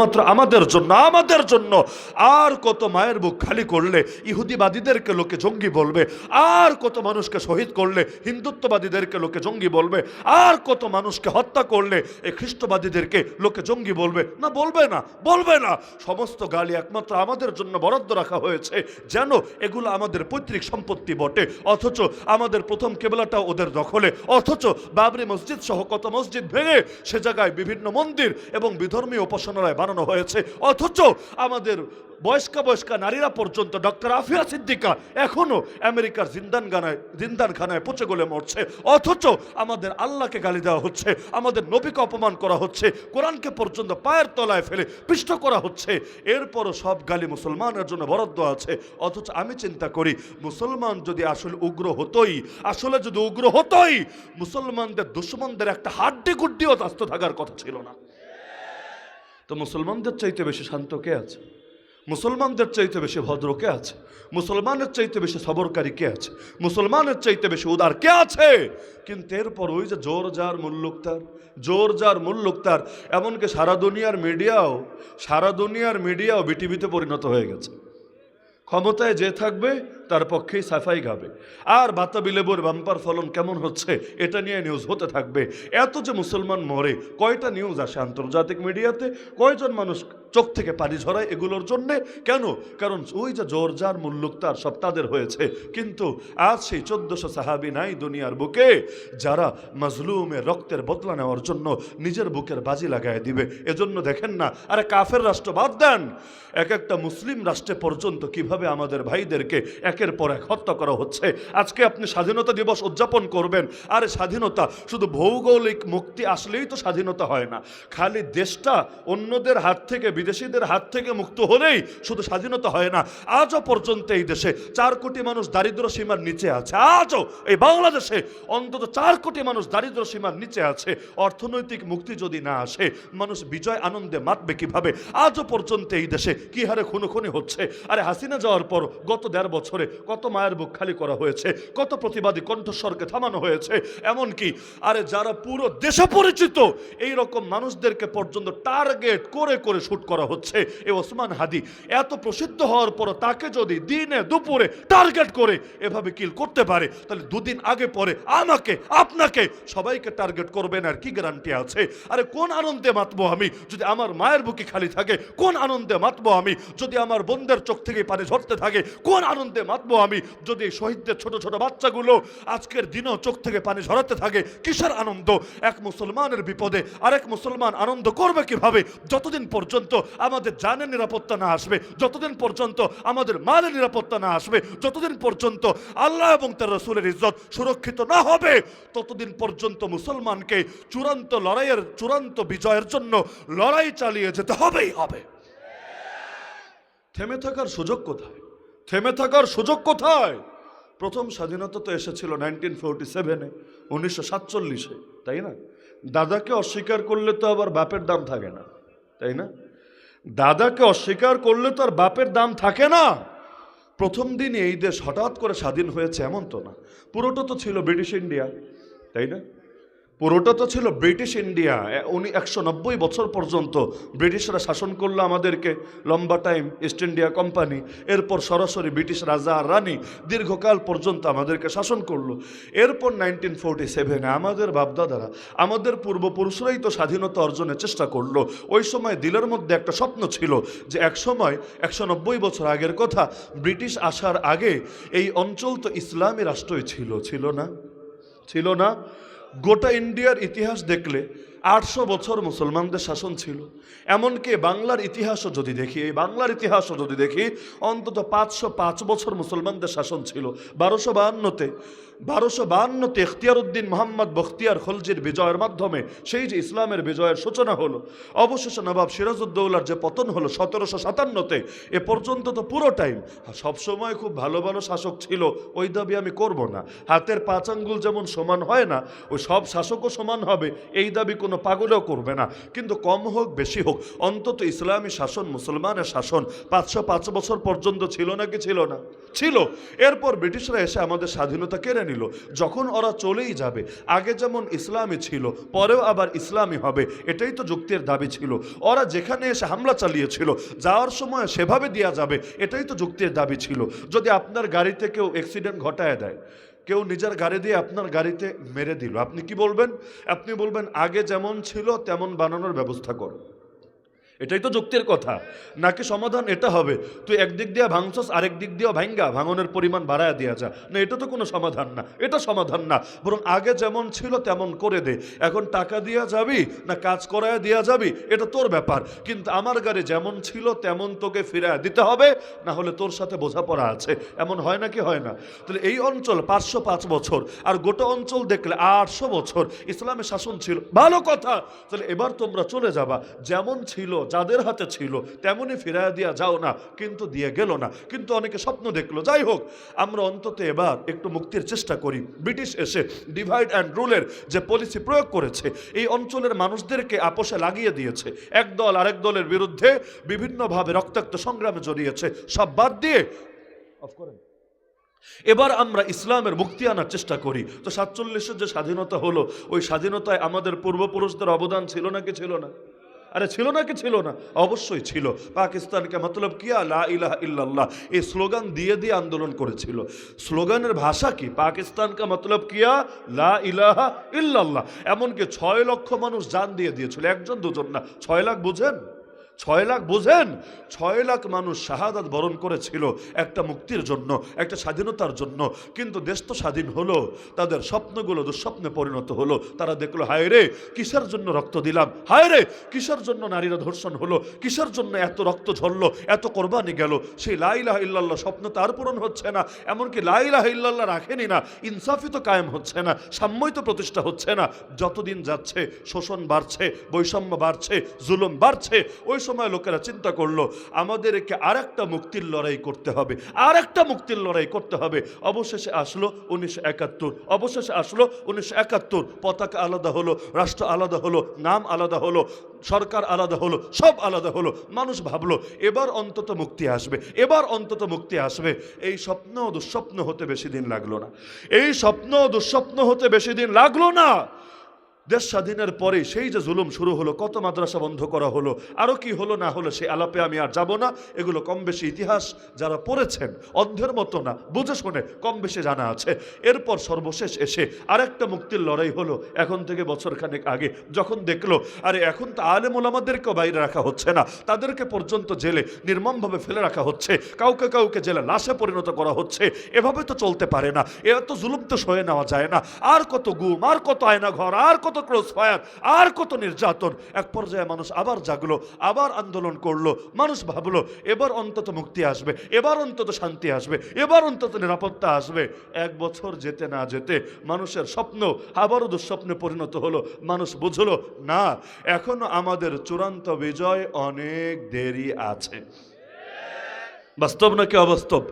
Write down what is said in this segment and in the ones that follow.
মাত্র আমাদের জন্য। আর কত মায়ের বুক খালি করলে ইহুদিবাদীদেরকে লোকে জঙ্গি বলবে, আর কত মানুষকে শহীদ করলে হিন্দুত্ববাদীদেরকে লোকে জঙ্গি বলবে, আর কত মানুষকে হত্যা করলে এই খ্রিস্টবাদীদেরকে লোকে জঙ্গি বলবে না? বলবে না। সমস্ত গালি একমাত্র আমাদের জন্য বরাদ্দ রাখা হয়েছে, যেন এগুলো আমাদের পৈতৃক সম্পত্তি বটে। অথচ আমাদের প্রথম কেবলাটাও ওদের দখলে, অথচ বাবরি মসজিদ সহ কত মসজিদ ভেঙে সে জায়গায় বিভিন্ন মন্দির এবং বিধর্মীয় উপাসনালয় বানানো হয়েছে। অথচ আমাদের বয়স্কা নারীরা পর্যন্ত, ডক্টর আফিয়া সিদ্দিকা এখনো আমেরিকার জিন্দানখানায় পচে গলে মরছে। অথচ আমাদের আল্লাহকে গালি দেওয়া হচ্ছে, আমাদের নবীকে অপমান করা হচ্ছে, কোরআনকে পর্যন্ত পায়ের তলায় ফেলে পিষ্ট করা হচ্ছে। এরপরও সব গালি মুসলমানের জন্য বরাদ্দ আছে। অথচ আমি চিন্তা করি, মুসলমান যদি আসলে উগ্র হতোই, মুসলমানদের দুশ্মনদের একটা হাড্ডি গুড্ডিও আস্ত থাকার কথা ছিল না। তো মুসলমানদের চাইতে বেশি শান্ত কে আছে? মুসলমানদের চাইতে বেশি ভদ্র কে আছে? মুসলমানের চাইতে বেশি সবরকারী কে আছে? মুসলমানের চাইতে বেশি উদার কে আছে? কিন্তু এরপর ওই যে জোর যার মুল্লুক তার, এমনকি সারা দুনিয়ার মিডিয়াও বিটিভিতে পরিণত হয়ে গেছে। ক্ষমতায় যে থাকবে তার পক্ষেই সাফাই গাবে, আর বাতাবি লেবুর বাম্পার ফলন কেমন হচ্ছে এটা নিয়ে নিউজ হতে থাকবে। এত যে মুসলমান মরে, কয়টা নিউজ আসে আন্তর্জাতিক মিডিয়াতে, কয়জন মানুষ চোখ থেকে পানি ঝরায় এগুলোর জন্যে? কেন? কারণ ওই যে জোর যার মুল্লুক তার সব তাদের হয়েছে। কিন্তু আজ সেই 1400 সাহাবী নাই দুনিয়ার বুকে, যারা মাজলুমের রক্তের বদলা নেওয়ার জন্য নিজের বুকের বাজি লাগায় দিবে। এজন্য দেখেন না, আরে কাফের রাষ্ট্র বাদ দেন, এক একটা মুসলিম রাষ্ট্রে পর্যন্ত কিভাবে আমাদের ভাইদেরকে একের পর এক হত্যা করা হচ্ছে। আজকে আপনি স্বাধীনতা দিবস উদযাপন করবেন, আরে স্বাধীনতা শুধু ভৌগোলিক মুক্তি আসলেই তো স্বাধীনতা হয় না। খালি দেশটা অন্যদের হাত থেকে, বিদেশিদের হাত থেকে মুক্ত হলেই শুধু স্বাধীনতা হয় না। আজও পর্যন্ত এই দেশে 4 কোটি মানুষ দারিদ্র সীমার নিচে আছে। আজও এই বাংলাদেশে অন্তত 4 কোটি মানুষ দারিদ্র সীমার নিচে আছে। অর্থনৈতিক মুক্তি যদি না আসে, মানুষ বিজয় আনন্দে মাতবে কিভাবে? আজও পর্যন্ত এই দেশে কি হারে খুনোখুনি হচ্ছে। আরে হাসিনা যাওয়ার পর গত 1.5 বছরে কত মায়ের বুক খালি করা হয়েছে, কত প্রতিবাদী কণ্ঠস্বরকে থামানো হয়েছে। এমনকি আরে যারা পুরো দেশে পরিচিত এই রকম মানুষদেরকে পর্যন্ত টার্গেট করে করে শুট করা হচ্ছে। এই ওসমান হাদি এত প্রসিদ্ধ হওয়ার পর তাকে যদি দিনে দুপুরে টার্গেট করে এভাবে কিল করতে পারে, তাহলে 2 দিন আগে পরে আমাকে, আপনাকে, সবাইকে টার্গেট করবেন আর কি গ্যারান্টি আছে? আরে কোন আনন্দে মাতবো আমি যদি আমার মায়ের বুকে খালি থাকে? কোন আনন্দে মাতবো আমি যদি আমার বোনদের চোখ থেকে পানি ঝরতে থাকে? কোন আনন্দে মাতবো আমি যদি শহীদদের ছোট ছোট বাচ্চাগুলো আজকের দিনও চোখ থেকে পানি ঝরাতে থাকে? কিসের আনন্দ? এক মুসলমানের বিপদে আরেক মুসলমান আনন্দ করবে কিভাবে? যতদিন পর্যন্ত আমাদের জানের নিরাপত্তা না আসবে, যতদিন পর্যন্ত আমাদের মালের নিরাপত্তা না আসবে, যতদিন পর্যন্ত আল্লাহ এবং তার রাসূলের ইজ্জত সুরক্ষিত না হবে, ততদিন পর্যন্ত মুসলমানকে চূড়ান্ত বিজয়ের জন্য লড়াই চালিয়ে যেতে হবেই হবে। থেমে থাকার সুযোগ কোথায়? প্রথম স্বাধীনতা তো এসেছিল 1947-এ, 1947-এ, তাই না? দাদাকে অস্বীকার করলে তো আবার বাপের দাম থাকে না, তাই না? দাদাকে অস্বীকার করলে তো আর বাপের দাম থাকে না। প্রথম দিনই এই দেশ হঠাৎ করে স্বাধীন হয়েছে এমন তো না, পুরোটা তো ছিল ব্রিটিশ ইন্ডিয়া, তাই না? পুরোটা তো ছিল ব্রিটিশ ইন্ডিয়া। 190 বছর পর্যন্ত ব্রিটিশরা শাসন করলো আমাদেরকে, লম্বা টাইম ইস্ট ইন্ডিয়া কোম্পানি। এরপর সরাসরি ব্রিটিশ রাজা আর রানী দীর্ঘকাল পর্যন্ত আমাদেরকে শাসন করলো। এরপর 1947-এ আমাদের বাপদাদারা, আমাদের পূর্বপুরুষরাই তো স্বাধীনতা অর্জনের চেষ্টা করলো। ওই সময় দিলের মধ্যে একটা স্বপ্ন ছিল যে এক সময় 190 বছর আগের কথা, ব্রিটিশ আসার আগে এই অঞ্চল তো ইসলামী রাষ্ট্রই ছিল না। গোটা ইন্ডিয়ার ইতিহাস দেখলে 800 বছর মুসলমানদের শাসন ছিল। এমনকি বাংলার ইতিহাসও যদি দেখি অন্তত 505 বছর মুসলমানদের শাসন ছিল। 1252-তে ইখতিয়ারউদ্দিন মোহাম্মদ বখতিয়ার খলজির বিজয়ের মাধ্যমে সেই যে ইসলামের বিজয়ের সূচনা হলো, অবশেষে নবাব সিরাজউদ্দৌলার যে পতন হলো 1757-তে, এ পর্যন্ত তো পুরো টাইম সবসময় খুব ভালো ভালো শাসক ছিল, ওই দাবি আমি করব না। হাতের 5 আঙ্গুল যেমন সমান হয় না, ওই সব শাসকও সমান হবে এই দাবি কোনো কোনো পাগলেও করবে না, কিন্তু কম হোক বেশি হোক অন্তত ইসলামী শাসন, মুসলমানের শাসন 505 বছর পর্যন্ত ছিল নাকি ছিল না? ছিল। এরপর ব্রিটিশরা এসে আমাদের স্বাধীনতা কেড়ে নিল। যখন ওরা চলেই যাবে, আগে যেমন ইসলামী ছিল পরেও আবার ইসলামী হবে, এটাই তো যুক্তির দাবি ছিল। ওরা যেখানে এসে হামলা চালিয়েছিল যাওয়ার সময় সেভাবে দেওয়া যাবে, এটাই তো যুক্তির দাবি ছিল। যদি আপনার গাড়িতে কেউ অ্যাক্সিডেন্ট ঘটায় দেয়, কেউ নিজের গাড়ি দিয়ে আপনার গাড়িতে মেরে দিল, আপনি কি বলবেন? আপনি বলবেন আগে যেমন ছিল তেমন বানানোর ব্যবস্থা করো। এটাই তো যুক্তির কথা। নাকি সমাধান এটা হবে তুই একদিক দিয়ে ভাঙছস আরেক দিক দিয়েও ভাঙ্গা ভাঙনের পরিমাণ বাড়ায় দেওয়া যায় না? এটা তো কোনো সমাধান না, এটা সমাধান না। বরং আগে যেমন ছিল তেমন করে দে। এখন টাকা দিয়া যাবি না কাজ করায় দেওয়া যাবি এটা তোর ব্যাপার, কিন্তু আমার গাড়ি যেমন ছিল তেমন তোকে ফিরায় দিতে হবে, না হলে তোর সাথে বোঝাপড়া আছে। এমন হয় নাকি হয় না? তাহলে এই অঞ্চল 505 বছর আর গোটা অঞ্চল দেখলে 800 বছর ইসলামের শাসন ছিল, ভালো কথা। তাহলে এবার তোমরা চলে যাবা, যেমন ছিল যাদের হাতে ছিল তেমনই ফিরায় দিয়া যাও না, কিন্তু দিয়ে গেল না। কিন্তু অনেকে স্বপ্ন দেখলো। যাই হোক, আমরা অন্তত এবার একটু মুক্তির চেষ্টা করি। ব্রিটিশ এসে ডিভাইড অ্যান্ড রুলের যে পলিসি প্রয়োগ করেছে, এই অঞ্চলের মানুষদেরকে আপোষে লাগিয়ে দিয়েছে। এক দল আরেক দলের বিরুদ্ধে বিভিন্নভাবে রক্তাক্ত সংগ্রামে জড়িয়েছে, সব বাদ দিয়ে অফ করেন। এবার আমরা ইসলামের মুক্তি আনার চেষ্টা করি। তো 47-এর যে স্বাধীনতা হলো, ওই স্বাধীনতায় আমাদের পূর্বপুরুষদের অবদান ছিল নাকি ছিল না? আরে ছিল নাকি ছিল না? অবশ্যই ছিল। পাকিস্তানকে মতলব কিয়া লা ইলাহা ইল্লাল্লাহ এই স্লোগান দিয়ে দিয়ে আন্দোলন করেছিল। স্লোগানের ভাষা কি? পাকিস্তানকে মতলব কিয়া লা ইলাহা ইল্লাল্লাহ। এমনকি 6 লক্ষ মানুষ জান দিয়ে দিয়েছিল, একজন দুজন না, 6 লাখ। বুঝেন? 6 লাখ বুঝেন? 6 লাখ মানুষ শাহাদাত বরণ করেছিল একটা মুক্তির জন্য, একটা স্বাধীনতার জন্য। কিন্তু দেশ তো স্বাধীন হলো, তাদের স্বপ্নগুলো দুঃস্বপ্নে পরিণত হলো। তারা দেখলো হায় রে কিসের জন্য রক্ত দিলাম, হায় রে কিসের জন্য নারীরা ধর্ষণ হলো, কিসের জন্য এত রক্ত ঝরলো, এত কোরবানি গেল। সেই লা ইলাহা ইল্লাল্লাহ স্বপ্ন তার পূরণ হচ্ছে না। এমনকি লা ইলাহা ইল্লাল্লাহ রাখেনি না, ইনসাফই তো কায়েম হচ্ছে না, সাম্যই তো প্রতিষ্ঠা হচ্ছে না। যতদিন যাচ্ছে শোষণ বাড়ছে, বৈষম্য বাড়ছে, জুলুম বাড়ছে। ওই সময় লোকেরা চিন্তা করলো আমাদেরকে আরেকটা মুক্তির লড়াই করতে হবে, আরেকটা মুক্তির লড়াই করতে হবে। অবশেষে আসলো 1971। অবশেষে আসলো 1971। পতাকা আলাদা হলো, রাষ্ট্র আলাদা হলো, নাম আলাদা হলো, সরকার আলাদা হলো, সব আলাদা হলো। মানুষ ভাবলো এবার অন্তত মুক্তি আসবে, এবার অন্তত মুক্তি আসবে। এই স্বপ্ন দুঃস্বপ্ন হতে বেশি দিন লাগলো না, এই স্বপ্ন দুঃস্বপ্ন হতে বেশি দিন লাগলো না। দেশ স্বাধীনের পরে সেই যে জুলুম শুরু হলো, কত মাদ্রাসা বন্ধ করা হলো, আরও কি হলো না হলো সেই আলাপে আমি আর যাব না। এগুলো কম বেশি ইতিহাস যারা পড়েছেন অন্ধের মতো না, বুঝে শুনে কম বেশি জানা আছে। এরপর সর্বশেষ এসে আরেকটা মুক্তির লড়াই হলো এখন থেকে বছরখানেক আগে, যখন দেখলো আরে এখন তো আলেম ওলামাদেরকেও বাইরে রাখা হচ্ছে না, তাদেরকে পর্যন্ত জেলে নির্মমভাবে ফেলে রাখা হচ্ছে, কাউকে কাউকে জেলে লাশে পরিণত করা হচ্ছে। এভাবে তো চলতে পারে না, এত জুলুম তো সয়ে নেওয়া যায় না। আর কত গুম, আর কত আয়না ঘর, আর কত ক্রস ফায়ার, আর কত নির্যাতন। এক পর্যায়ে মানুষ আবার জাগলো, আবার আন্দোলন করলো। মানুষ ভাবলো এবার অন্তত মুক্তি আসবে, এবার অন্তত শান্তি আসবে, এবার অন্তত নিরাপত্তা আসবে। 1 বছর যেতে না যেতে মানুষের স্বপ্ন আবারও দুঃস্বপ্নে পরিণত হলো। মানুষ বুঝলো না, এখনো আমাদের চূড়ান্ত বিজয় অনেক দেরি আছে। বাস্তব নাকি অবাস্তব?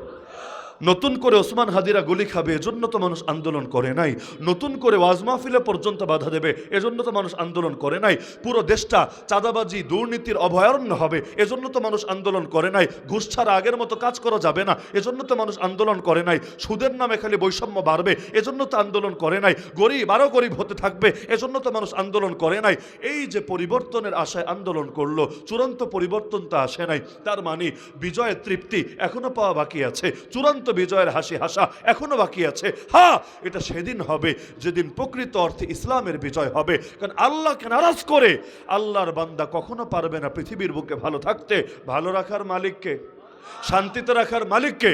নতুন করে ওসমান হাদিরা গুলি খাবে এজন্য তো মানুষ আন্দোলন করে নাই, নতুন করে ওয়াজ মাহফিলে পর্যন্ত বাধা দেবে এজন্য তো মানুষ আন্দোলন করে নাই, পুরো দেশটা চাঁদাবাজি দুর্নীতির অভয়ারণ্য হবে এজন্য তো মানুষ আন্দোলন করে নাই, ঘুষ ছাড়া আগের মতো কাজ করা যাবে না এজন্য তো মানুষ আন্দোলন করে নাই, সুদের নামে খালি বৈষম্য বাড়বে এজন্য তো আন্দোলন করে নাই, গরিব আরও গরিব হতে থাকবে এজন্য তো মানুষ আন্দোলন করে নাই। এই যে পরিবর্তনের আশায় আন্দোলন করলো, চূড়ান্ত পরিবর্তন তো আসে নাই। তার মানে বিজয়ের তৃপ্তি এখনো পাওয়া বাকি আছে, চূড়ান্ত বিজয়ের হাসি হাসা এখনো বাকি আছে। হ্যাঁ, এটা সেদিন হবে যেদিন প্রকৃত অর্থে ইসলামের বিজয় হবে। কারণ আল্লাহকে নারাজ করে আল্লাহর বান্দা কখনো পারবে না পৃথিবীর বুকে ভালো থাকতে। ভালো রাখার মালিককে, শান্তিতে রাখার মালিককে,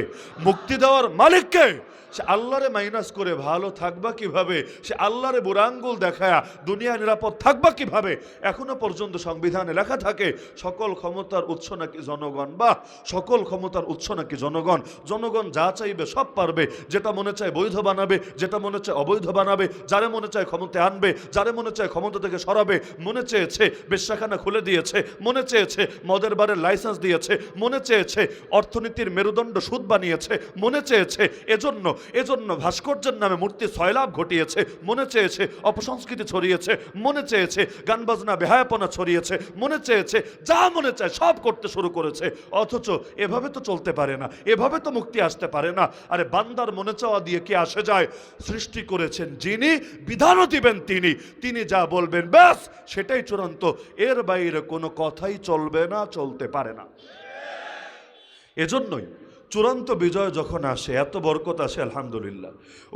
মুক্তি দেওয়ার মালিককে। সে আল্লাহরে মাইনাস করে ভালো থাকবা কিভাবে? সে আল্লাহরে বুড়াঙ্গুল দেখায়া দুনিয়া নিরাপদ থাকবা কিভাবে? এখনো পর্যন্ত সংবিধানে লেখা থাকে সকল ক্ষমতার উৎস নাকি জনগণ। বা সকল ক্ষমতার উৎস নাকি জনগণ। জনগণ যা চাইবে সব পারবে, যেটা মনে চায় বৈধ বানাবে, যেটা মনে চায় অবৈধ বানাবে, যারে মনে চায় ক্ষমতায় আনবে, যারে মনে চায় ক্ষমতা থেকে সরাবে। মনে চেয়েছে বেশ্যাখানা খুলে দিয়েছে, মনে চেয়েছে মদের বারের লাইসেন্স দিয়েছে, মনে চেয়েছে অর্থনীতির মেরুদণ্ড সুদ বানিয়েছে, মনে চেয়েছে এজন্য ভাস্কর্যের নামে মূর্তি সয়লাভ ঘটিয়েছে, মনে চেয়েছে অপসংস্কৃতি ছড়িয়েছে, মনে চেয়েছে গান বাজনা বেহায়াপনা ছড়িয়েছে, মনে চেয়েছে যা মনে চায় সব করতে শুরু করেছে। অথচ এভাবে তো চলতে পারে না, এভাবে তো মুক্তি আসতে পারে না। আরে বান্দার মনে চাওয়া দিয়ে কি আসে যায়? সৃষ্টি করেছেন যিনি, বিধানও দিবেন তিনি যা বলবেন ব্যাস সেটাই চূড়ান্ত, এর বাইরে কোনো কথাই চলবে না, চলতে পারে না। এজন্যই চূড়ান্ত বিজয় যখন আসে, এত বরকত আসে আলহামদুলিল্লাহ।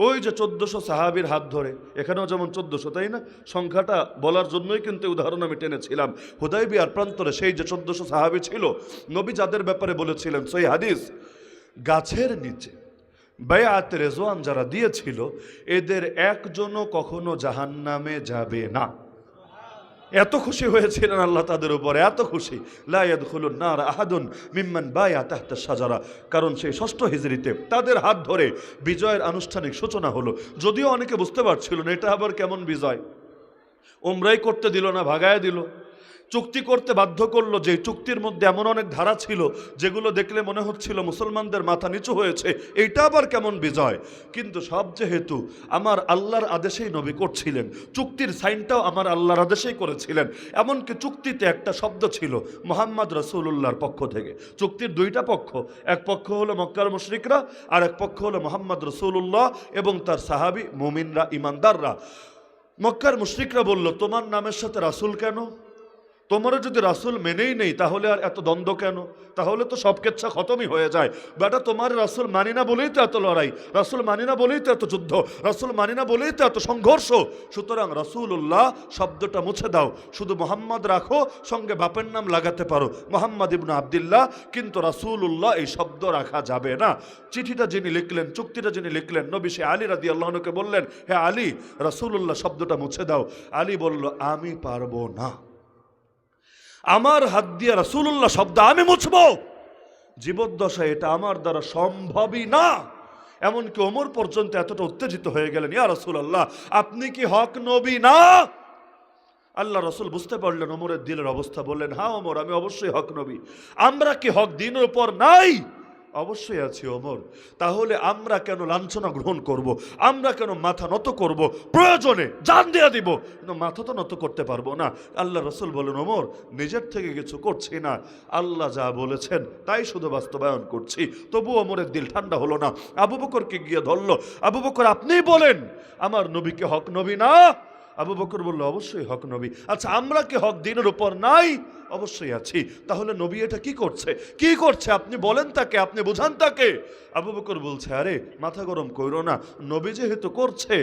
ওই যে 1400 সাহাবীর হাত ধরে, এখানেও যেমন 1400, তাই না? সংখ্যাটা বলার জন্যই কিন্তু উদাহরণ আমি টেনেছিলাম। হুদায়বিয়ার প্রান্তরে সেই যে 1400 সাহাবী ছিল, নবী যাদের ব্যাপারে বলেছিলেন সহিহ হাদিস, গাছের নিচে বায়াত রেজওয়ান যারা দিয়েছিল, এদের একজনও কখনো জাহান্নামে যাবে না। এত খুশি হয়েছিলেন আল্লাহ তাদের উপরে, এত খুশি। লা ইয়াদখুলুন নার আহাদুন মিম্মান বায়া তাহতা শাজারা, কারণ সেই 6ষ্ঠ হিজরিতে তাদের হাত ধরে বিজয়ের আনুষ্ঠানিক সূচনা হলো। যদিও অনেকে বুঝতে পারছিল না এটা আবার কেমন বিজয়, উমরাই করতে দিল না, ভাগায় দিল, চুক্তি করতে বাধ্য করলো, যে চুক্তির মধ্যে এমন অনেক ধারা ছিল যেগুলো দেখলে মনে হচ্ছিল মুসলমানদের মাথা নিচু হয়েছে, এইটা আবার কেমন বিজয়। কিন্তু সব যেহেতু আমার আল্লাহর আদেশেই নবী করছিলেন, চুক্তির সাইনটাও আমার আল্লাহর আদেশেই করেছিলেন। এমনকি চুক্তিতে একটা শব্দ ছিল মুহাম্মদ রাসূলুল্লাহর পক্ষ থেকে। চুক্তির দুইটা পক্ষ, এক পক্ষ হলো মক্কার মুশরিকরা, আর এক পক্ষ হলো মুহাম্মদ রাসূলুল্লাহ এবং তার সাহাবী মুমিনরা, ইমানদাররা। মক্কার মুশরিকরা বলল, তোমার নামের সাথে রাসূল কেন? তোমারও যদি রাসূল মেনেই নেই তাহলে আর এত দ্বন্দ্ব কেন? তাহলে তো সব কেচ্ছা খতমই হয়ে যায়। বেটা তোমার রাসূল মানি না বলেই তো এত লড়াই, রাসূল মানি না বলেই তো এত যুদ্ধ, রাসূল মানি না বলেই তো এত সংঘর্ষ। সুতরাং রাসূলুল্লাহ শব্দটা মুছে দাও, শুধু মুহাম্মদ রাখো, সঙ্গে বাপের নাম লাগাতে পারো মুহাম্মদ ইবনে আব্দুল্লাহ, কিন্তু রাসূলুল্লাহ এই শব্দ রাখা যাবে না। চিঠিটা যিনি লিখলেন, চুক্তিটা যিনি লিখলেন, নবী সে আলী রাদিয়াল্লাহু আনহুকে বললেন, হে আলী, রাসূলুল্লাহ শব্দটা মুছে দাও। আলী বলল, আমি পারবো না, আমার হাত দিয়ে রাসূলুল্লাহ শব্দ আমি মুছব? জীবদ্দশায় এটা আমার দ্বারা সম্ভবই না। এমনকি ওমর পর্যন্ত এতটা উত্তেজিত হয়ে গেলেন, ইয়া রাসূলুল্লাহ আপনি কি হক নবী না? আল্লাহ রাসূল বুঝতে পারলেন ওমরের দিলের অবস্থা, বললেন, হ্যাঁ ওমর, আমি অবশ্যই হক নবী। আমরা কি হক দিনের উপর নাই? অবশ্যই আছি ওমর। তাহলে আমরা কেন লাঞ্ছনা গ্রহণ করব? আমরা কেন মাথা নত করব? প্রয়োজনে জান দিয়ে দিব, কিন্তু মাথা তো নত করতে পারবো না। আল্লাহ রাসূল বলেন, ওমর, নিজের থেকে কিছু করছি না, আল্লাহ যা বলেছেন তাই শুধু বাস্তবায়ন করছি। তবু ওমরের দিল ঠান্ডা হলো না, আবু বকরকে গিয়ে ধরলো, আবু বকর আপনিই বলেন আমার নবীকে হক নবী না? আবু বকর বলল, অবশ্যই হক নবী। আচ্ছা, আমরা কি হক দিনের উপর নাই? অবশ্যই আছি। তাহলে নবী এটা কি করছে? কি করছে আপনি বলেন তাকে, আপনি বোঝান তাকে। আবু বকর বলছে, আরে মাথা গরম কইরো না, নবী যেহেতু করছে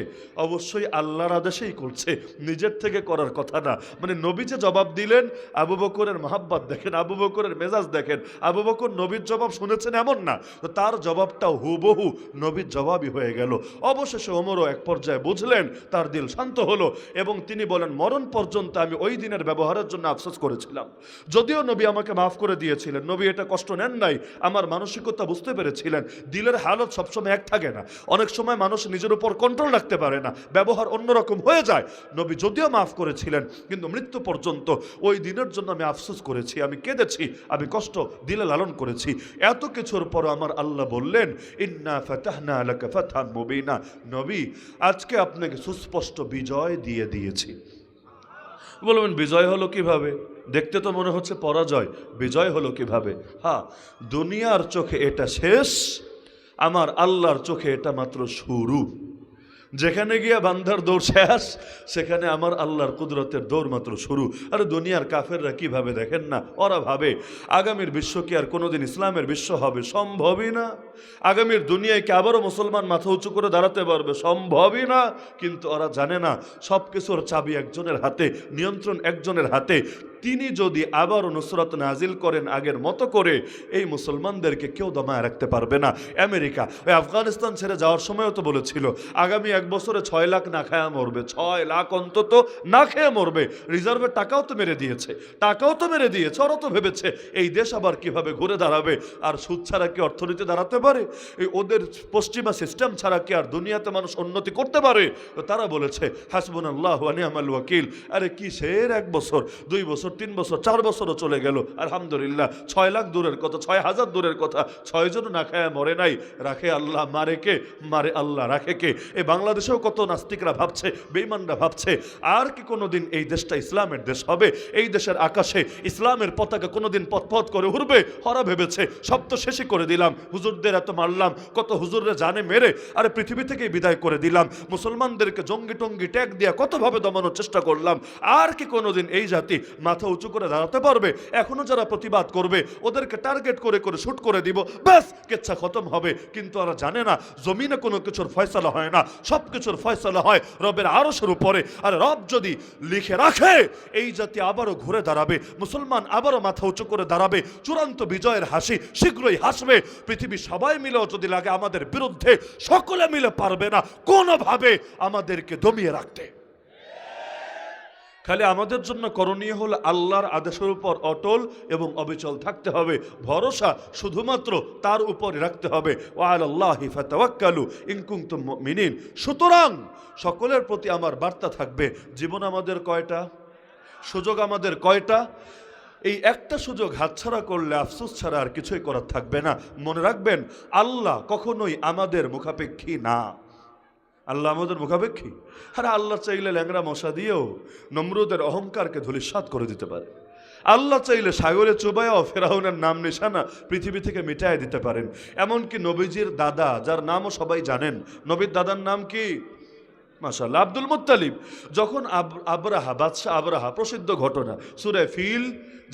অবশ্যই আল্লাহর আদেশেই করছে, নিজের থেকে করার কথা না। মানে নবী যে জবাব দিলেন, আবু বকরের মহাব্বত দেখেন, আবু বকরের মেজাজ দেখেন। আবু বকর নবীর জবাব শুনেছেন এমন না, তো তার জবাবটাও হুবহু নবীর জবাবই হয়ে গেল। অবশেষে ওমরও এক পর্যায়ে বুঝলেন, তার দিল শান্ত হলো এবং তিনি বলেন, মরণ পর্যন্ত আমি ওই দিনের ব্যবহারের জন্য আফসোস করেছিলাম। যদিও নবী আমাকে মাফ করে দিয়েছিলেন, নবী এটা কষ্ট নেন নাই, আমার মানসিকতা বুঝতে পেরেছিলেন। দিলের হালত সবসময় এক থাকে না, অনেক সময় মানুষ নিজের উপর কন্ট্রোল রাখতে পারে না, ব্যবহার অন্যরকম হয়ে যায়। নবী যদিও মাফ করেছিলেন, কিন্তু মৃত্যু পর্যন্ত ওই দিনের জন্য আমি আফসোস করেছি, আমি কেঁদেছি, আমি কষ্ট দিলে লালন করেছি। এত কিছুর পর আমার আল্লাহ বললেন, ইন্না ফাতাহনা লাকা ফাতহাম মুবিনা, নবী আজকে আপনাকে সুস্পষ্ট বিজয় দিয়ে দিয়েছি। বলবেন বিজয় হলো কিভাবে? দেখতে তো মনে হচ্ছে পরাজয়, বিজয় হলো কিভাবে? হ্যাঁ, দুনিয়ার চোখে এটা শেষ, আমার আল্লাহর চোখে এটা মাত্র শুরু। যেখানে গিয়া বান্দার দৌড় শেষ, সেখানে আমার আল্লাহর কুদরতের দৌড় মাত্র শুরু। আর দুনিয়ার কাফেররা কিভাবে দেখেন না, ওরা ভাবে আগামীর বিশ্ব কি আর কোনোদিন ইসলামের বিশ্ব হবে? সম্ভবই না। আগামীর দুনিয়ায় কি আবারও মুসলমান মাথা উঁচু করে দাঁড়াতে পারবে? সম্ভবই না। কিন্তু ওরা জানে না সব কিছুর চাবি একজনের হাতে, নিয়ন্ত্রণ একজনের হাতে। তিনি যদি আবারও নুসরাত নাজিল করেন আগের মতো করে, এই মুসলমানদেরকে কেউ দমায় রাখতে পারবে না। আমেরিকা ওই আফগানিস্তান ছেড়ে যাওয়ার সময়ও তো বলেছিল আগামী 1 বছরে 6 লাখ না খায়া মরবে, 6 লাখ অন্তত না খেয়ে মরবে। রিজার্ভের টাকাও তো মেরে দিয়েছে, ওরা তো ভেবেছে এই দেশ আবার কিভাবে ঘুরে দাঁড়াবে। আর সুদ ছাড়া কি অর্থনীতি দাঁড়াতে পারে? এই ওদের পশ্চিমা সিস্টেম ছাড়া কি আর দুনিয়াতে মানুষ উন্নতি করতে পারে? তো তারা বলেছে হাসবুনাল্লাহু ওয়া নি'মাল ওয়াকিল। আরে কিসের 1 বছর 2 বছর বছর 3 বছর 4 বছরও চলে গেল, আলহামদুলিল্লাহ। 6 লাখ দূরের কথা, 6,000 দূরের কথা, 6 জন না খায় মরে নাই। রাখে আল্লাহ, মারে কে? মারে আল্লাহ, রাখে কে? এই বাংলাদেশেও কত নাস্তিকরা ভাবছে, বেঈমানরা ভাবছে আর কি কোনোদিন এই দেশটা ইসলামের দেশ হবে? এই দেশের আকাশে ইসলামের পতাকা কোনোদিন পথ করে উড়বে? হরা ভেবেছে সব তো শেষই করে দিলাম, হুজুরদের এত মারলাম, কত হুজুররা জানে মেরে আরে পৃথিবী থেকেই বিদায় করে দিলাম, মুসলমানদেরকে জঙ্গি টঙ্গি ট্যাগ দিয়া কতভাবে দমানোর চেষ্টা করলাম, আর কি কোনোদিন এই জাতি মাথা উঁচু করে দাঁড়াতে পারবে? এখনো যারা প্রতিবাদ করবে ওদেরকে টার্গেট করে করে শুট করে দিব, ব্যাস কেচ্ছা খতম হবে। কিন্তু ওরা জানে না জমিনে কোনো কিছুর ফয়সালা হয় না, সব কিছুর ফয়সালা হয় রবের আরশের উপরে। আর রব যদি লিখে রাখে এই জাতি আবারও ঘুরে দাঁড়াবে, মুসলমান আবারও মাথা উঁচু করে দাঁড়াবে, চূড়ান্ত বিজয়ের হাসি শীঘ্রই হাসবে। পৃথিবী সবাই মিলেও যদি লাগে আমাদের বিরুদ্ধে, সকলে মিলে পারবে না কোনোভাবে আমাদেরকে দমিয়ে রাখতে। খালি আমাদের জন্য করণীয় হলো আল্লাহর আদেশের উপর অটল এবং অবিচল থাকতে হবে, ভরসা শুধুমাত্র তার উপরে রাখতে হবে। ওয়ালাল্লাহি ফাতাওয়াক্কালু ইন কুনতুম মুমিনিন। সুতরাং সকলের প্রতি আমার বার্তা থাকবে, জীবন আমাদের কয়টা, সুযোগ আমাদের কয়টা, এই একটা সুযোগ হাতছাড়া করলে আফসোস ছাড়া আর কিছুই করার থাকবে না। মনে রাখবেন আল্লাহ কখনোই আমাদের মুখাপেক্ষী না। আল্লাহ আমাদের মুখাপেক্ষী? আরে আল্লাহ চাইলে ল্যাংড়া মশা দিয়েও নমরুদের অহংকারকে ধূলিসাৎ করে দিতে পারে। আল্লাহ চাইলে সাগরে চুবাইয়াও ফেরাউনের নাম নিশানা পৃথিবী থেকে মিটায় দিতে পারেন। এমনকি নবীজির দাদা, যার নামও সবাই জানেন, নবীর দাদার নাম কি? মাশাআল্লাহ, আব্দুল মুত্তালিব। যখন আবরাহা, বাদশাহ আবরাহা, প্রসিদ্ধ ঘটনা, সূরা ফিল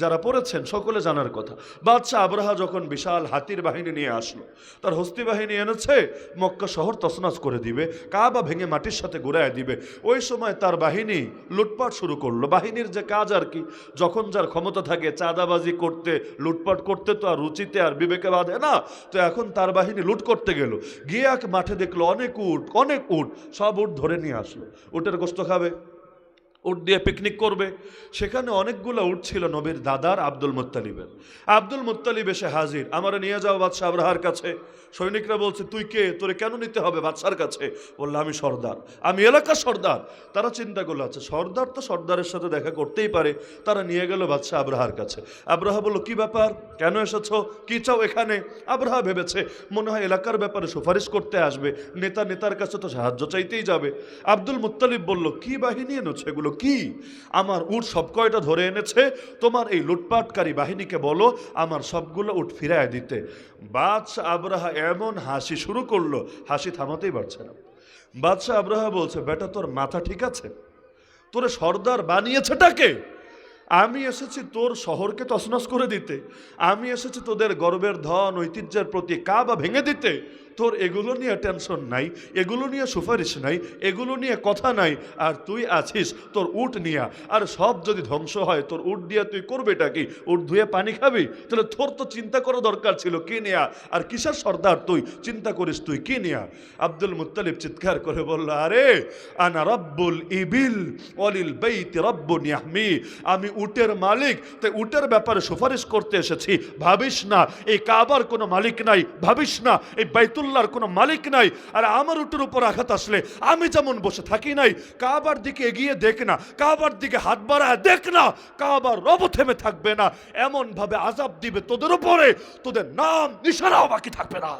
যারা পড়েছেন সকলে জানার কথা। বাদশাহ আবরাহা যখন বিশাল হাতির বাহিনী নিয়ে আসলো, তার হস্তি বাহিনী এনেছে, মক্কা শহর তছনছ করে দিবে, কাবা ভেঙে মাটির সাথে ঘুরায় দিবে। ওই সময় তার বাহিনী লুটপাট শুরু করলো। বাহিনীর যে কাজ আর কি, যখন যার ক্ষমতা থাকে চাঁদাবাজি করতে, লুটপাট করতে, তো আর রুচিতে আর বিবেকে বাঁধে না। তো এখন তার বাহিনী লুট করতে গেল, গিয়ে এক মাঠে দেখলো অনেক উট, সব উট ধরে নিয়ে আসলো। উটের গোশত খাবে, উট দিয়ে পিকনিক করবে। সেখানে অনেকগুলো উট ছিল নবীর দাদার আব্দুল মুত্তালিবের। আব্দুল মুত্তালিব এসে হাজির, আমারে নিয়ে যাও বাদশাহ আবরাহার কাছে। সৈনিকরা বলছে তুই কে, তোরে কেন নিতে হবে বাদশার কাছে? বললো আমি সর্দার, আমি এলাকার সর্দার। তারা চিন্তা করলো আচ্ছা সর্দার তো সর্দারের সাথে দেখা করতেই পারে। তারা নিয়ে গেল বাদশাহ আবরাহার কাছে। আবরাহা বলল কি ব্যাপার, কেন এসেছো, কি চাও এখানে? আবরাহা ভেবেছে মনে হয় এলাকার ব্যাপারে সুপারিশ করতে আসবে, নেতার কাছে তো সাহায্য চাইতেই যাবে। আব্দুল মুত্তালিব বলল কি বাহিনী এনেছো এগুলো কি? আমার উট সব কয়টা ধরে এনেছে, তোমার এই লুটপাটকারী বাহিনীকে বলো আমার সবগুলো উট ফিরায় দিতে। বাদশাহ আবরাহা এমন হাসি শুরু করলো, হাসি থামাতেই পারছে না। বাদশাহ আবরাহা বলছে বেটা তোর মাথা ঠিক আছে? তোরে সর্দার বানিয়েছেটাকে? আমি এসেছি তোর শহরকে তছনছ করে দিতে, আমি এসেছি তোদের গর্বের ধন ঐতিহ্যের প্রতি কাবা ভেঙে দিতে। তোর এগুলো নিয়ে টেনশন নাই, এগুলো নিয়ে সুপারিশ নাই, এগুলো নিয়ে কথা নাই, আর তুই আছিস তোর উট নিয়া। আর সব যদি ধ্বংস হয় তোর উট দিয়া তুই করবেটা কি? উট ধুয়ে পানি খাবি? তাহলে তোর তো চিন্তা করা দরকার ছিল কি নিয়া, আর কিসের সর্দার তুই, চিন্তা করিস তুই কি নিয়া? আব্দুল মুত্তালিব চিৎকার করে বলল আরে আনা রব্বুল ইবিল ওয়ালিল বাইতি রব্বুন ইয়াহমি, আমি উটের মালিক, তাই উটের ব্যাপারে সুপারিশ করতে এসেছি। ভাবিস না এই কাবার কোনো মালিক নাই, ভাবিস না এই বাইতুল্লাহর কোনো মালিক নাই। আর আমার উটের উপর আঘাত আসলে আমি যেমন বসে থাকি নাই, কাবার দিকে এগিয়ে দেখ না, কাবার দিকে হাত বাড়ায় দেখ না, কাবার রব থেমে থাকবে না, এমন ভাবে আযাব দিবে তোদের উপরে তোদের নাম নিশানাও বাকি থাকবে না।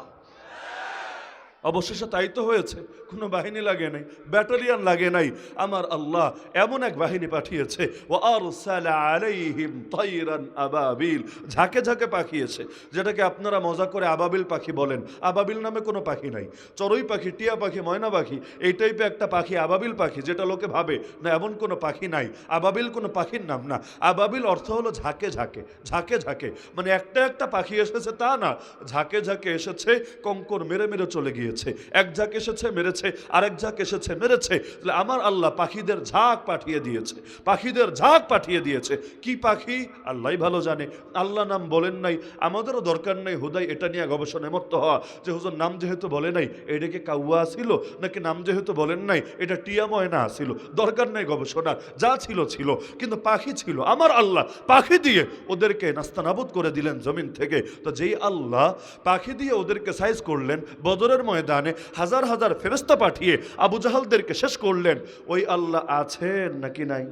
অবশেষে তাই তো হয়েছে, কোনো বাহিনী লাগে নাই, ব্যাটালিয়ন লাগে নাই, আমার আল্লাহ এমন এক বাহিনী পাঠিয়েছে ওয়ারসালা আলাইহিম তায়রান আবাবিল, ঝাঁকে ঝাঁকে পাঠিয়েছে, যেটাকে আপনারা মজা করে আবাবিল পাখি বলেন। আবাবিল নামে কোনো পাখি নাই, চড়ুই পাখি, টিয়া পাখি, ময়না পাখি, এই টাইপে একটা পাখি আবাবিল পাখি, যেটা লোকে ভাবে না এমন কোনো পাখি নাই। আবাবিল কোনো পাখির নাম না, আবাবিল অর্থ হলো ঝাঁকে ঝাঁকে, ঝাঁকে ঝাঁকে, মানে একটা পাখি এসেছে তা না, ঝাঁকে ঝাঁকে এসেছে, কঙ্কর মেরে মেরে চলে গিয়েছে। এক ঝাঁক এসেছে মেরেছে, আরেক ঝাঁক এসেছে মেরেছে। আমার আল্লাহ পাখিদের ঝাঁক পাঠিয়ে দিয়েছে, পাখিদের ঝাঁক পাঠিয়ে দিয়েছে। কি পাখি আল্লাহই ভালো জানে, আল্লাহ নাম বলেন নাই, আমাদেরও দরকার নাই হুদাই এটা নিয়ে গবেষণায় মত্ত হওয়া যে হুজুর নাম যেহেতু বলে নাই এটা কি কাউয়া ছিল নাকি নাম যেহেতু বলেন নাই এটা টিয়া ময়না ছিল, দরকার নাই গবেষণা, যা ছিল ছিল। কিন্তু পাখি ছিল, আমার আল্লাহ পাখি দিয়ে ওদেরকে নাস্তানাবুদ করে দিলেন জমিন থেকে। তো যেই আল্লাহ পাখি দিয়ে ওদেরকে সাইজ করলেন, বদরের ময়দানে হাজার হাজার ফেরেশতা পাঠিয়ে আবু জাহালদেরকে শেষ করলেন, ওই আল্লাহ আছেন নাকি নাই?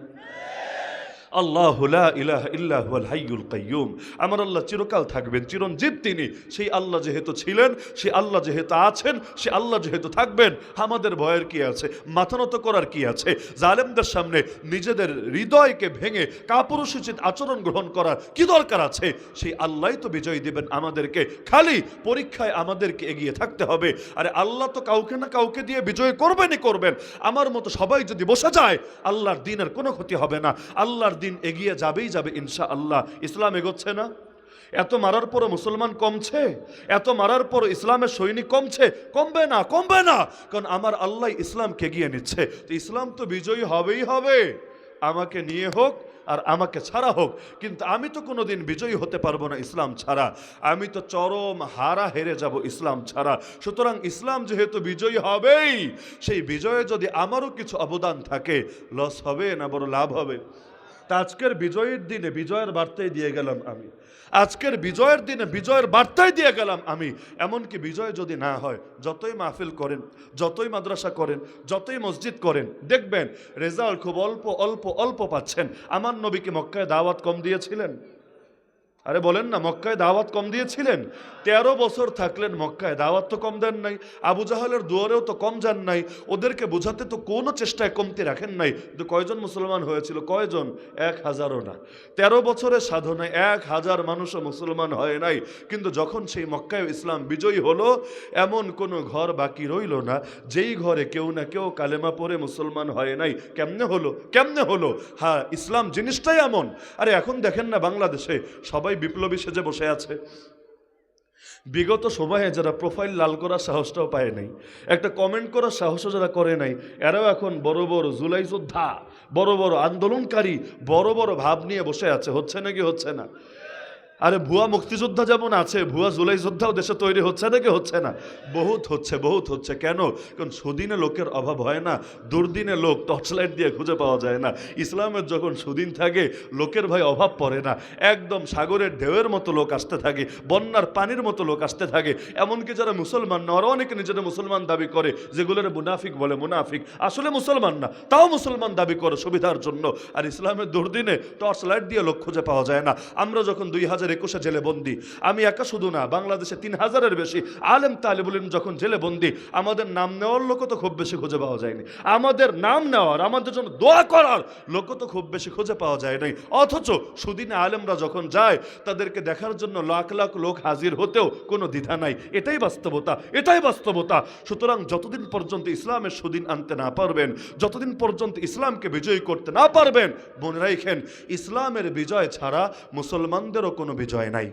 আল্লাহু লা ইলাহা ইল্লা হুয়াল হাইয়ুল কাইয়্যুম। আমার আল্লাহ চিরকাল থাকবেন, চিরঞ্জীব তিনি। সেই আল্লাহ যেহেতু ছিলেন, সেই আল্লাহ যেহেতু আছেন, সেই আল্লাহ যেহেতু থাকবেন, আমাদের ভয়ের কি আছে, মাথা নত করার কি আছে? জালেমদের সামনে নিজেদের হৃদয়কে ভেঙে কাপুরুষোচিত আচরণ গ্রহণ করার কি দরকার আছে? সেই আল্লাহই তো বিজয় দিবেন আমাদেরকে, খালি পরীক্ষায় আমাদেরকে এগিয়ে থাকতে হবে। আরে আল্লাহ তো কাউকে না কাউকে দিয়ে বিজয় করবেনই করবেন। আমার মতো সবাই যদি বসে যায়, আল্লাহর দ্বীনের কোনো ক্ষতি হবে না, আল্লাহর দ্বীন এগিয়ে যাবেই যাবে ইনশাআল্লাহ। ইসলাম এগোচ্ছে না? এত মারার পরও মুসলমান কমছে? এত মারার পর ইসলামের সৈনিক কমছে? কমবে না, কমবে না, কারণ আমার আল্লাহ ইসলামকে এগিয়ে নিচ্ছে। তো ইসলাম তো বিজয়ী হবেই হবে, আমাকে নিয়ে হোক আর আমাকে ছাড়া হোক। কিন্তু আমি তো কোনোদিন বিজয়ী হতে পারবো না ইসলাম ছাড়া, আমি তো চরম হারা হেরে যাব ইসলাম ছাড়া। সুতরাং ইসলাম যেহেতু বিজয়ী হবেই, সেই বিজয়ে যদি আমারও কিছু অবদান থাকে, লস হবে না বড় লাভ হবে? তা আজকের বিজয়ের দিনে বিজয়ের বার্তাই দিয়ে গেলাম আমি, আজকের বিজয়ের দিনে বিজয়ের বার্তাই দিয়ে গেলাম আমি। এমনকি বিজয় যদি না হয়, যতই মাহফিল করেন, যতই মাদ্রাসা করেন, যতই মসজিদ করেন, দেখবেন রেজাল্ট খুব অল্প অল্প অল্প পাচ্ছেন। আমার নবীকে মক্কায় দাওয়াত কম দিয়েছিলেন? আরে বলেন না, মক্কায় দাওয়াত কম দিয়েছিলেন? 13 বছর থাকলেন মক্কায়, দাওয়াত তো কম দেন নাই। আবু জাহালের দুয়ারেও তো কম যান নাই, ওদেরকে বোঝাতে তো কোনো চেষ্টায় কমতি রাখেন নাই। কিন্তু কয়জন মুসলমান হয়েছিল? কয়জন? 1000ও না। 13 বছরের সাধনায় 1000 মানুষও মুসলমান হয় নাই। কিন্তু যখন সেই মক্কায় ইসলাম বিজয়ী হলো, এমন কোনো ঘর বাকি রইল না যেই ঘরে কেউ না কেউ কালেমা পড়ে মুসলমান হয় নাই। কেমনে হলো? কেমনে হলো? হ্যাঁ, ইসলাম জিনিসটাই এমন। আরে এখন দেখেন না, বাংলাদেশে সবাই বিপ্লবী সেজে বসে আছে। বিগত সময়ে যারা প্রোফাইল লাল করার সাহসটাও পায় নাই, একটা কমেন্ট করার সাহসও যারা করে নাই, এরাও এখন বড় বড় জুলাই যোদ্ধা, বড় বড় আন্দোলনকারী, বড় বড় ভাব নিয়ে বসে আছে। হচ্ছে নাকি হচ্ছে না? আরে ভুয়া মুক্তিযোদ্ধা যেমন আছে, ভুয়া জুলাই যোদ্ধাও দেশে তৈরি হচ্ছে নাকি হচ্ছে না? বহুত হচ্ছে, বহুত হচ্ছে। কেন? কারণ সুদিনে লোকের অভাব হয় না, দুর্দিনে লোক টর্চলাইট দিয়ে খুঁজে পাওয়া যায় না। ইসলামের যখন সুদিন থাকে, লোকের ভাই অভাব পড়ে না। একদম সাগরের ঢেউয়ের মতো লোক আসতে থাকে, বন্যার পানির মতো লোক আসতে থাকে। এমনকি যারা মুসলমান না, ওরা অনেকে নিজেরা মুসলমান দাবি করে, যেগুলোর মুনাফিক বলে, মুনাফিক আসলে মুসলমান না, তাও মুসলমান দাবি করে সুবিধার জন্য। আর ইসলামের দুর্দিনে টর্চলাইট দিয়ে লোক খুঁজে পাওয়া যায় না। আমরা যখন 2021 জেলে বন্দি, আমি একা শুধু না, বাংলাদেশে 3000-এর বেশি আলেম তালিবুল ইলম যখন জেলে বন্দি, আমাদের নাম নেওয়ার লোক তো খুব বেশি খুঁজে পাওয়া যায়নি। আমাদের নাম নেওয়ার, আমাদের জন্য দোয়া করার লোক তো খুব বেশি খুঁজে পাওয়া যায় নাই। অথচ সুদিনে আলেমরা যখন যায়, তাদেরকে দেখার জন্য লাখ লাখ লোক হাজির হতেও কোনো দ্বিধা নাই। এটাই বাস্তবতা, এটাই বাস্তবতা। সুতরাং যতদিন পর্যন্ত ইসলামের সুদিন আনতে না পারবেন, যতদিন পর্যন্ত ইসলামকে বিজয়ী করতে না পারবেন, মনে রাখেন ইসলামের বিজয় ছাড়া মুসলমানদেরও কোনো বিজয় নাই।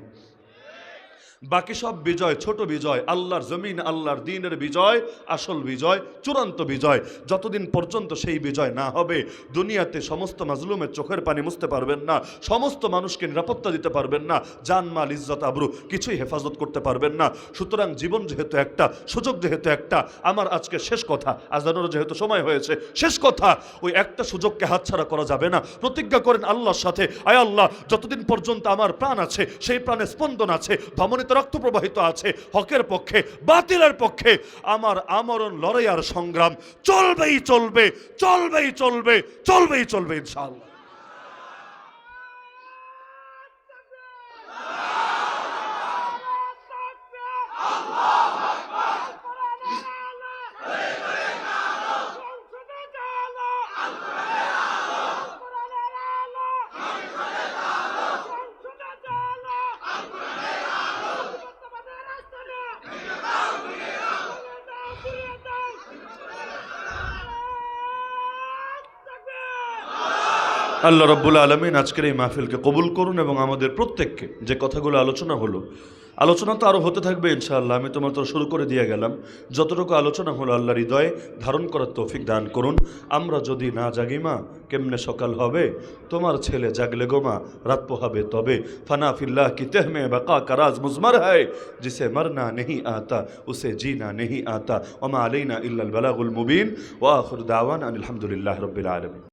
বাকি সব বিজয় ছোট বিজয়, আল্লাহর জমিন, আল্লাহর দ্বীনের বিজয় আসল বিজয়, চূড়ান্ত বিজয়। যতদিন পর্যন্ত সেই বিজয় না হবে, দুনিয়াতে সমস্ত মাজলুমের চোখের পানি মুছতে পারবেন না, সমস্ত মানুষকে নিরাপত্তা দিতে পারবেন না, জানমাল ইজ্জত আবরু কিছুই হেফাজত করতে পারবেন না। সুতরাং জীবন যেহেতু একটা, সুযোগ যেহেতু একটা, আমার আজকে শেষ কথা, আজানের যেহেতু সময় হয়েছে, শেষ কথা, ওই একটা সুযোগকে হাতছাড়া করা যাবে না। প্রতিজ্ঞা করেন আল্লাহর সাথে, আয় আল্লাহ, যতদিন পর্যন্ত আমার প্রাণ আছে, সেই প্রাণে স্পন্দন আছে, ধমনীতে রক্ত প্রবাহিত আছে, হকের পক্ষে বাতিলের পক্ষে আমার আমরণ লড়াই আর সংগ্রাম চলবেই চলবে, চলবেই চলবে, চলবেই চলবে ইনশাআল্লাহ। আল্লাহ রাব্বুল আলামিন আজকের এই মাহফিলকে কবুল করুন এবং আমাদের প্রত্যেককে যে কথাগুলো আলোচনা হলো, আলোচনা তো আরও হতে থাকবে ইনশাআল্লাহ, আমি তো মাত্র শুরু করে দিয়ে গেলাম। যতটুকু আলোচনা হলো আল্লাহর হৃদয়ে ধারণ করার তৌফিক দান করুন। আমরা যদি না জাগি মা, কেমনে সকাল হবে? তোমার ছেলে জাগলে গো মা, রাত পোহাবে তবে। ফানা ফিল্লাহ কি তেহমে বাকা কা রাজ মুজমর হ্যায়, জিসে মরনা नहीं आता उसे जीना नहीं आता, वमा अलैना इल्लल बलागुल मुबीन, व आखिर दावाना अनिल हम्दुलिल्लाहि रब्बिल आलमीन।